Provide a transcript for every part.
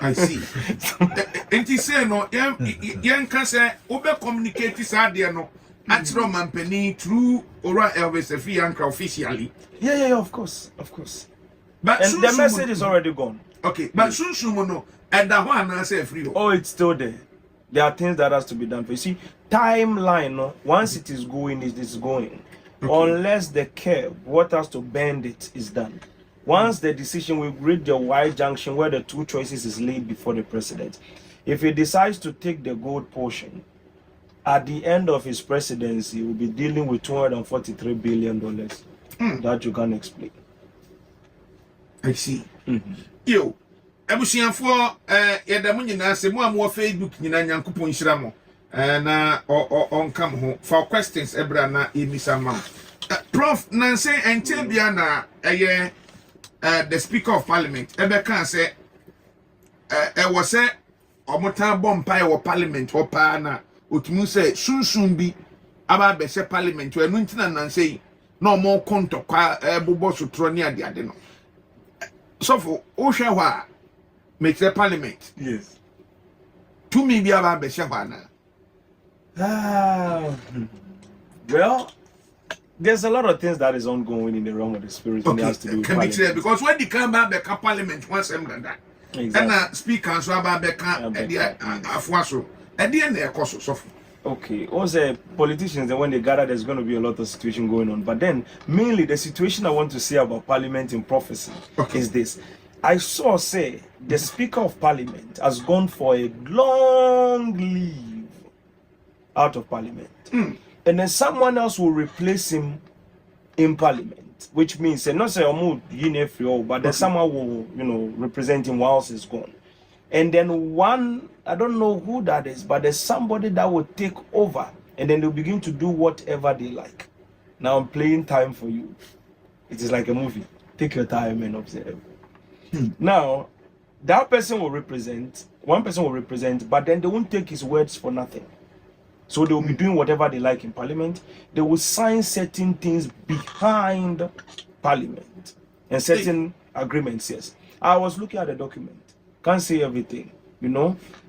I see. And he say no, young can say, over communicate this idea no. Natural company through oral Elvis officially. Yeah, of course. But and the message is already gone. Okay, but soon no, and that one I say free. Oh, it's still there. There are things that has to be done. You see, timeline. No, once it is going, it is going. Okay. Unless the curve, what has to bend it, is done. Once the decision will reach the wide junction where the two choices is laid before the president, if he decides to take the gold portion, at the end of his presidency, we'll be dealing with $243 billion that you can explain. I see. Yo, ebusian for yadamu na se mo amwo Facebook nyina nyankopon hira mo na on come home for questions ebra na emisa ma. Prof Nancy Entebia na the Speaker of Parliament ebe kan say was say omota bompa e Parliament opa na otumi say sunsun bi aba be say Parliament we no ntina Nancy no mo konto kwa bobo sotro ni ade no. So for Oshawa make the Parliament. Yes. To me be aba be shahwana. Well, there's a lot of things that is ongoing in the realm of the spirit when it has to do with Parliament. Because when they come back the Parliament once than that. Exactly. And speaker so about the afwaso. At the end so. Okay, also politicians, and when they gather, there's going to be a lot of situation going on. But then, mainly, the situation I want to say about Parliament in prophecy is this. I saw, say, the Speaker of Parliament has gone for a long leave out of Parliament. And then someone else will replace him in Parliament, which means, not say, but then someone will, represent him whilst he's gone. And then one, I don't know who that is, but there's somebody that will take over and then they'll begin to do whatever they like. Now I'm playing time for you. It is like a movie. Take your time and observe. Now, that person will represent, one person will represent, but then they won't take his words for nothing. So they will be doing whatever they like in Parliament. They will sign certain things behind Parliament and certain agreements, yes. I was looking at the document. Can't say everything,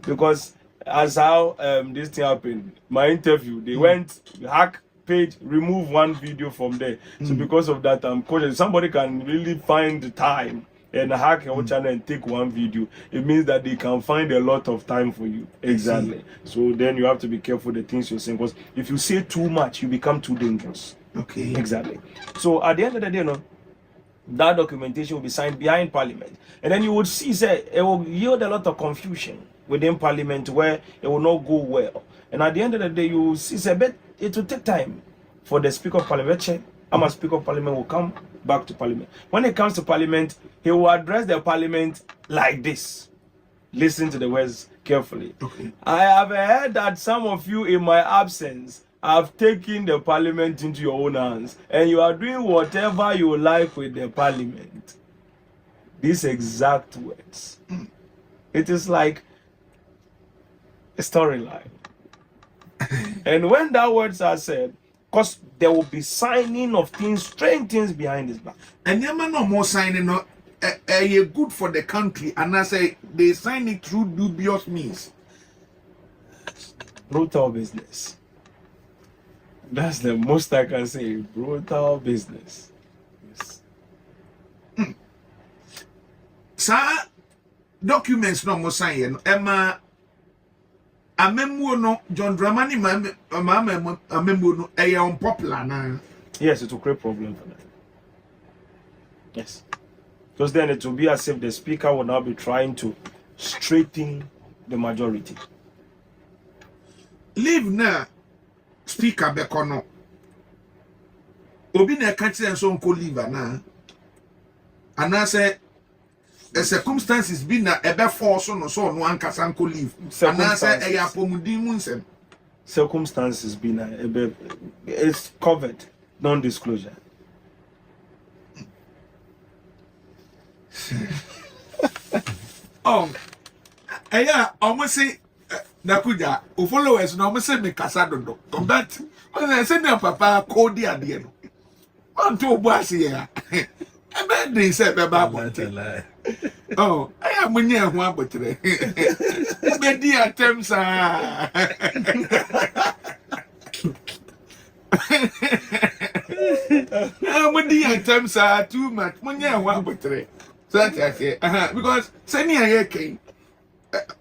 because as how this thing happened, my interview, they went hack page, remove one video from there. So because of that, I'm cautious. Somebody can really find the time and hack your channel and take one video. It means that they can find a lot of time for you. Exactly. So then you have to be careful the things you're saying, because if you say too much, you become too dangerous. Okay. Exactly. So at the end of the day, that documentation will be signed behind Parliament. And then you would see, say, it will yield a lot of confusion within Parliament where it will not go well. And at the end of the day, you will see, say, but it will take time for the Speaker of Parliament. I'm a Speaker of Parliament will come back to Parliament. When it comes to Parliament, he will address the Parliament like this. Listen to the words carefully. Okay. I have heard that some of you in my absence have taken the Parliament into your own hands and you are doing whatever you like with the Parliament. These exact words. It is like a storyline. And when that words are said, because there will be signing of things, strange things behind his back. And you no more signing good for the country, and I say they sign it through dubious means. Brutal business. That's the most I can say. Brutal business. Yes. Sir, documents no more sign. Emma, no John Dramani, no unpopular now. Yes, it will create problem for them. Yes. Because then it will be as if the speaker will now be trying to straighten the majority. Leave now. Speaker Bekono. Obi na country and so on leave na. And I say the circumstances be na ebe force no so no ankasa nko leave. And I say e apomudi mu nsem. Circumstances be na ebe it's covered non-disclosure. Almost say Nakuja, who followers no say me Casado. But when I send your papa code the idea. Want to boss here. A bad day said about what. Oh, I am when you want but today. Many attempts are. Many attempts are too much. When you want but today. So I say, because send me a king.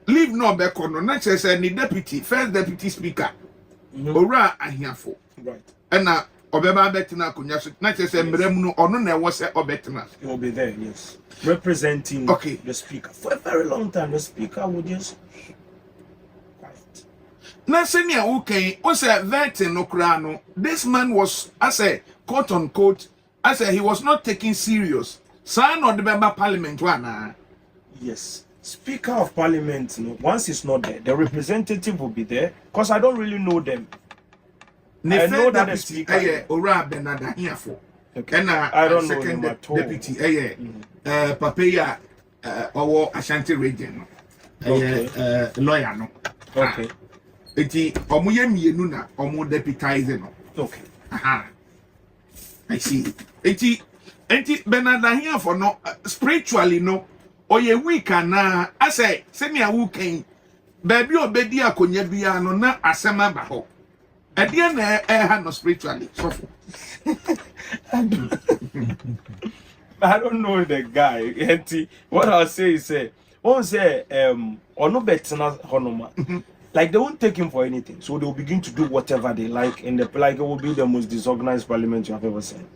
Leave no back on, not just any deputy, first deputy speaker. Ora ahiafo. Right. And now, Obeba Betina Kunya, not just a Mremuno or no, was a Obetina. He will be there, yes. Representing the speaker. For a very long time, the speaker would just quiet. Nasenia, okay, was a vetting no crano. This man was, I say, quote unquote, I say he was not taken serious. Son of the member parliament, one. Yes. Speaker of Parliament, once it's not there, the representative will be there. Because I don't really know them. I know that the speaker. Ora Benada here for. And I don't know him at all. Deputy, Papaya, or Ashanti region. Lawyer, no. Okay. Eti omuye mienu na omu deputize no. Okay. Aha. I see. Eti Benada here for no spiritually no. Oye weak na I say me a wu kan baby obedi akonya bia no na asema ba ho. E de na ha no spiritually so. I don't know the guy. What I'll say is one say ono betina honoma. Like they won't take him for anything. So they'll begin to do whatever they like and the like it will be the most disorganized parliament you have ever seen.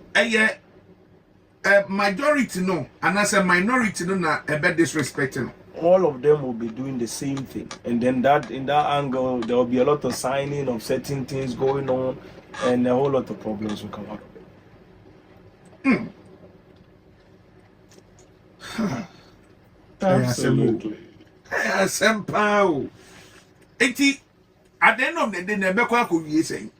Majority no, and as a minority no na a bit disrespecting. All of them will be doing the same thing, and then that in that angle there will be a lot of signing of certain things going on, and a whole lot of problems will come out of it. Absolutely. Eti at the end of the day, Nebekwa could be saying.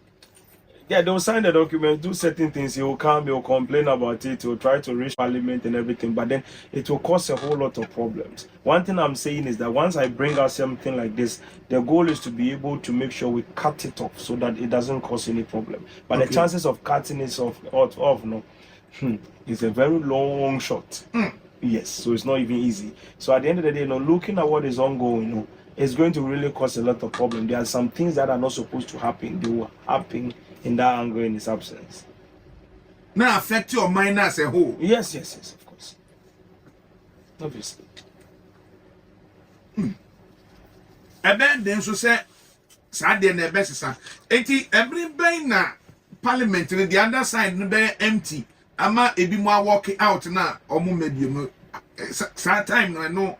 Yeah, they'll sign the document, do certain things, he will come, he will complain about it, he will try to reach parliament and everything, but then it will cause a whole lot of problems. One thing I'm saying is that once I bring out something like this, the goal is to be able to make sure we cut it off so that it doesn't cause any problem. But the chances of cutting it off no, it's a very long shot. Yes, so it's not even easy. So at the end of the day, looking at what is ongoing, it's going to really cause a lot of problems. There are some things that are not supposed to happen, they will happen in that angle in his absence. Now affect your mind as a whole. Yes, of course. Obviously. And then so say Saturday na best sa. Enti every na parliament the other side no be empty. Ama ebi mo walk out na omo medium. Sa time no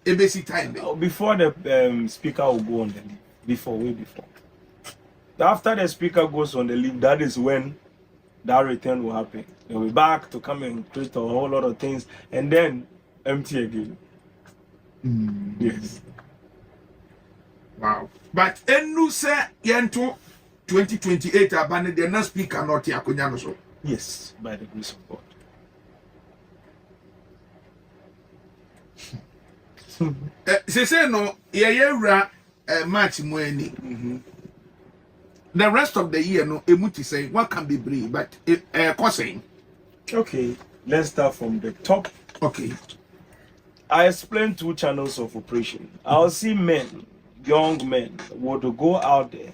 ebesi time. Before the speaker will go on the leave. Way before. After the speaker goes on the leave, that is when that return will happen. They'll be back to come and create a whole lot of things and then empty again. Yes. Wow. But enu say yento 2028 abane the next speaker not yakonya no so. Yes, by the grace of God. Say no ye match mo ani. The rest of the year, no, emuti say what can be brave, but causing. Okay, let's start from the top. Okay. I explained 2 channels of operation. I'll see men, young men, will go out there.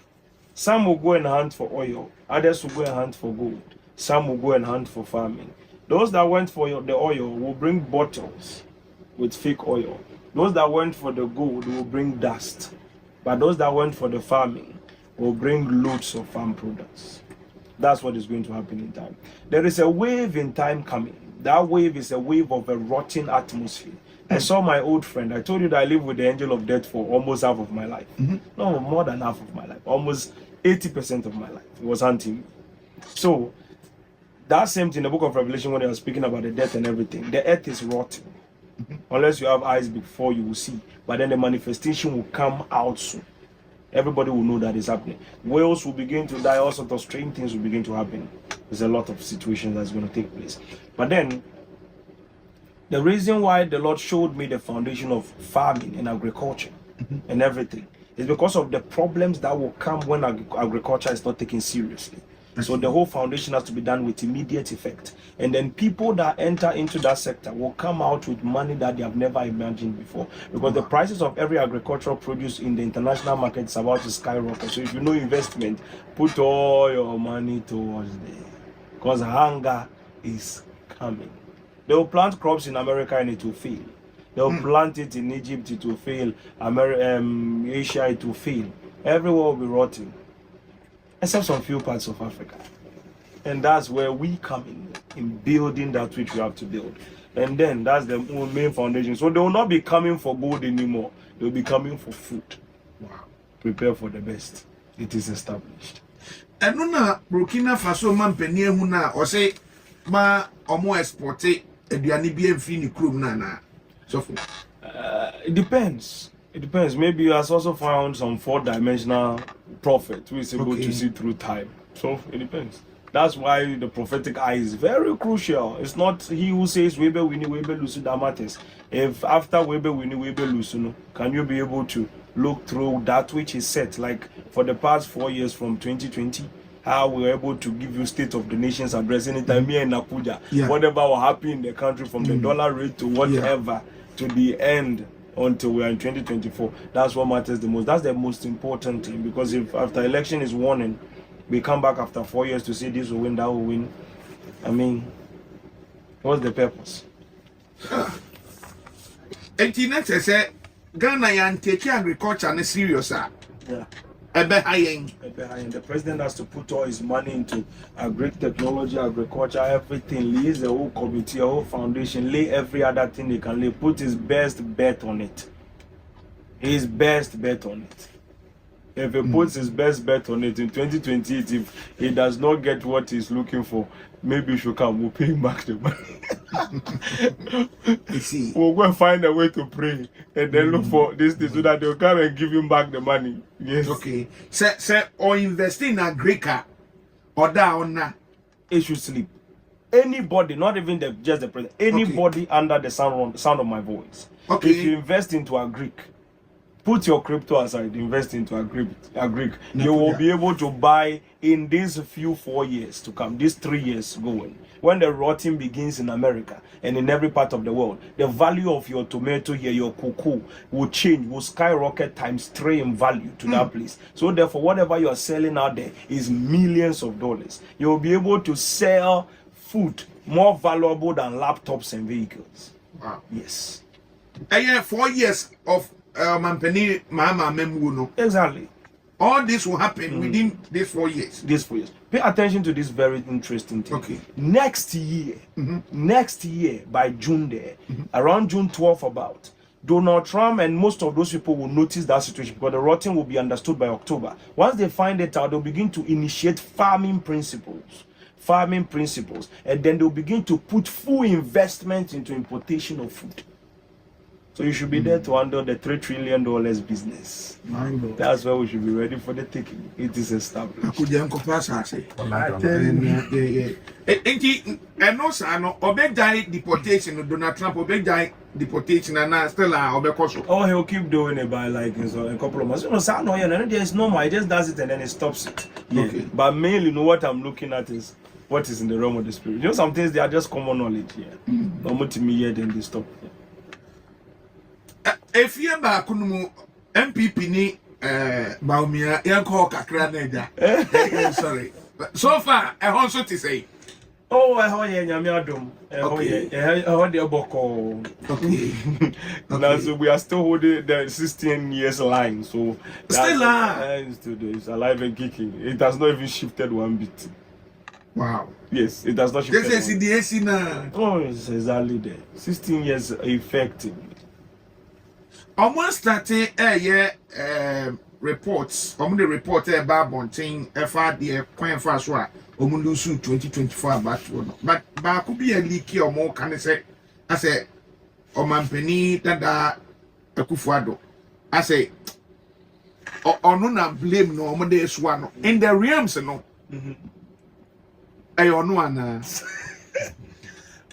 Some will go and hunt for oil, others will go and hunt for gold. Some will go and hunt for farming. Those that went for the oil will bring bottles with fake oil. Those that went for the gold will bring dust. But those that went for the farming will bring loads of farm products. That's what is going to happen in time. There is a wave in time coming. That wave is a wave of a rotten atmosphere. I saw my old friend. I told you that I lived with the angel of death for almost half of my life. No, more than half of my life. Almost 80% of my life. It was hunting me. So, that same thing in the book of Revelation when they are speaking about the death and everything. The earth is rotten. Unless you have eyes before you will see. But then the manifestation will come out soon. Everybody will know that is happening. Whales will begin to die. All sorts of strange things will begin to happen. There's a lot of situations that's going to take place. But then, the reason why the Lord showed me the foundation of farming and agriculture and everything is because of the problems that will come when agriculture is not taken seriously. So the whole foundation has to be done with immediate effect. And then people that enter into that sector will come out with money that they have never imagined before. Because the prices of every agricultural produce in the international market is about to skyrocket. So if you know investment, put all your money towards there. Because hunger is coming. They will plant crops in America and it will fail. They will plant it in Egypt, it will fail. Asia, it will fail. Everywhere will be rotting. Except some few parts of Africa. And that's where we come in building that which we have to build. And then that's the main foundation. So they will not be coming for gold anymore. They will be coming for food. Wow. Prepare for the best. It is established. And na Burkina Faso man penye huna or say ma omo exporte eduane bi emfi ni krom na so it depends. It depends. Maybe you has also found some four-dimensional prophet who is able to see through time. So it depends. That's why the prophetic eye is very crucial. It's not he who says Weber Winnie Weber Lucy that matters. If after Weber Winnie Weber Lucy, can you be able to look through that which is set? Like for the past 4 years from 2020, how we were able to give you State of the Nations address anytime here in Nakuja, whatever will happen in the country from the dollar rate to whatever to the end until we are in 2024. That's what matters the most. That's the most important thing, because if after election is won and we come back after 4 years to say this will win, that will win, I mean, what's the purpose? And next I say Ghana yan take agriculture and serious. Yeah. The president has to put all his money into technology, agriculture, everything. Lays the whole committee, a whole foundation, lay every other thing they can lay, put his best bet on it. His best bet on it. If he puts his best bet on it in 2028, if he does not get what he's looking for, maybe he should come, we'll pay him back the money. You see, we'll go and find a way to pray and then look for this thing so that they'll come and give him back the money. Yes. Okay. Say or invest in agriculture or that. It should sleep. Anybody, not even just the president, anybody under the sound of my voice. Okay. If you invest into a Greek, put your crypto aside, invest into a Greek. You will be able to buy in these 4 years to come, these 3 years going. When the rotting begins in America and in every part of the world, the value of your tomato here, your cocoa, will change, will skyrocket ×3 in value to that place. So therefore, whatever you are selling out there is millions of dollars. You will be able to sell food more valuable than laptops and vehicles. Wow. Yes. And 4 years of Mampeni Mama Memuno. Exactly. All this will happen within these 4 years. These 4 years. Pay attention to this very interesting thing. Okay. Next year, by June there, around June 12th about, Donald Trump and most of those people will notice that situation because the rotting will be understood by October. Once they find it out, they'll begin to initiate farming principles, and then they'll begin to put full investment into importation of food. So you should be there to handle the $3 trillion business. That's where we should be ready for the taking. It is established. And also, obey deportation. Donald Trump obey deportation, and still oh, he'll keep doing it by like a couple of months. You know, it's normal. He just does it and then he stops it. Yeah. Okay. But mainly, what I'm looking at is what is in the realm of the spirit. You know, some things they are just common knowledge here. No to me yet, then they stop. If you are MPP ni Baumia yanko kakra neja. Sorry. So far, I also to say. Oh, I heard you, Nyamiadum. I heard the boko. Okay. Now, so we are still holding the 16 years line. So still alive. It's alive and kicking. It has not even shifted one bit. Wow. Yes, it has not shifted. This is the AC now. Oh, it's exactly there. 16 years effective. Almost started reports. The report about Bonting FRD Queen Faswa, Omundusu 2024 about one. But could be a leaky or more can I say, I say, Omampeni Dada Akufuado. I say, or no blame no more days one. In the realms, no. I don't know.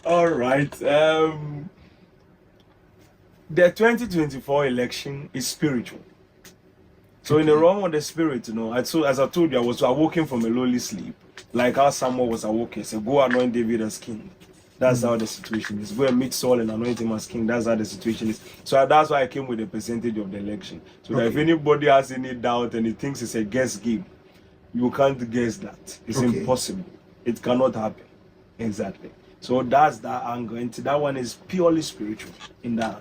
All right. The 2024 election is spiritual. So in the realm of the spirit, as I told you, I was awoken from a lowly sleep. Like how Samuel was awoken, so go anoint David as king. That's how the situation is. Go and meet Saul and anoint him as king. That's how the situation is. So that's why I came with the percentage of the election. So that if anybody has any doubt and he thinks it's a guess game, you can't guess that. It's impossible. It cannot happen. Exactly. So that's that angle. And that one is purely spiritual in that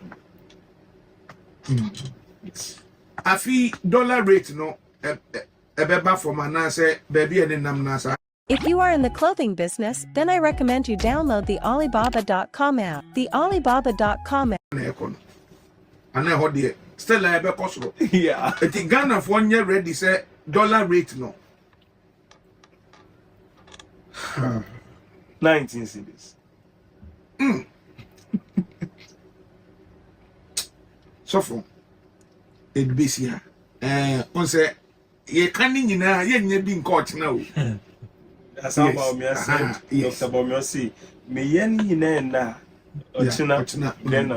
angle. Yes. I feel dollar rate no ebeba for manase baby and namnasa. If you are in the clothing business, then I recommend you download the Alibaba.com app. The Alibaba.com app. And I hold it. Still I be costro. Yeah. It's Ghana for 1 year ready say dollar rate no. 19 cities. So for it be here. On say ye can't nyina ye nya bi court now. That's how about me I said. Dr. Bomiosi, me yen na Ochina, then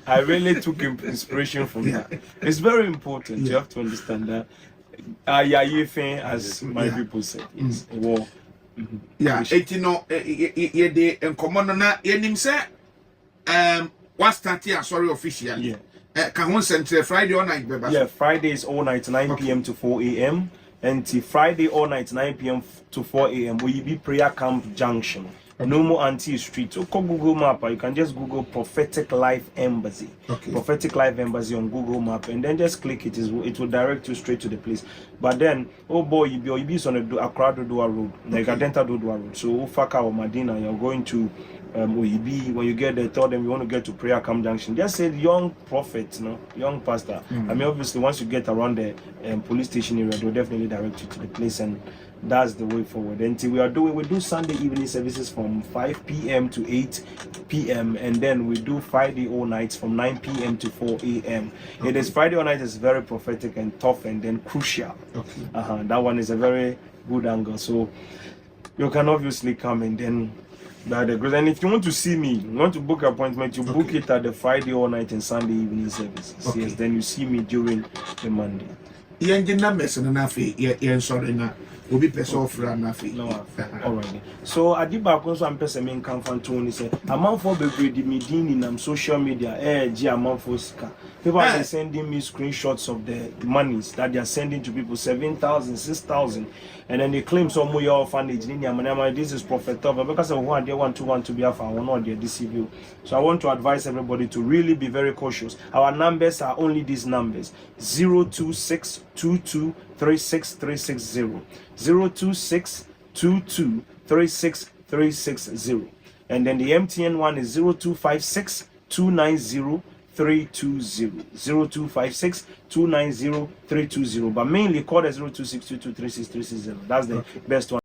I really took inspiration from that. It's very important. You have to understand that. As my people said, it's a war. Yeah, it no ye de enkomo na yenim say what start here sorry officially. Yeah. Can one center Friday all night beba. Yeah, Friday is all night 9 p.m. to 4 a.m. and Friday all night 9 p.m. to 4 a.m. will be prayer camp junction. No more anti street. So call Google Map. You can just Google Prophetic Life Embassy. Prophetic Life Embassy on Google Map, and then just click it. It will direct you straight to the place. But then, oh boy, you be on the Accra Dodua Road, like Adenta Dodua Road. So Ufaka or Medina, you're going to Oyibi. When you get there, tell them you want to get to Prayer Camp Junction. Just say young prophet, young pastor. I mean, obviously, once you get around the police station area, they'll definitely direct you to the place, and that's the way forward. Until we do Sunday evening services from 5 p.m. to 8 p.m. and then we do Friday all nights from 9 p.m. to 4 a.m. It is Friday all night is very prophetic and tough and then crucial. That one is a very good angle. So you can obviously come and then by the grace. And if you want to see me, you want to book an appointment, you book it at the Friday all night and Sunday evening services. Yes, then you see me during the Monday. Will be person for nothing. No, alright. So I did back also. I'm person main come from Tony say a man for be the meeting in social media. A month for sika. People are sending me screenshots of the monies that they are sending to people 7,000, 6,000, and then they claim some more orphanage. This is prophet of because of one they want to be alpha or not they deceive you. So I want to advise everybody to really be very cautious. Our numbers are only these numbers: 02622363660. 02622363660, and then the MTN one is 0256290320. 0256290320, but mainly call the 02622363660. That's the best one.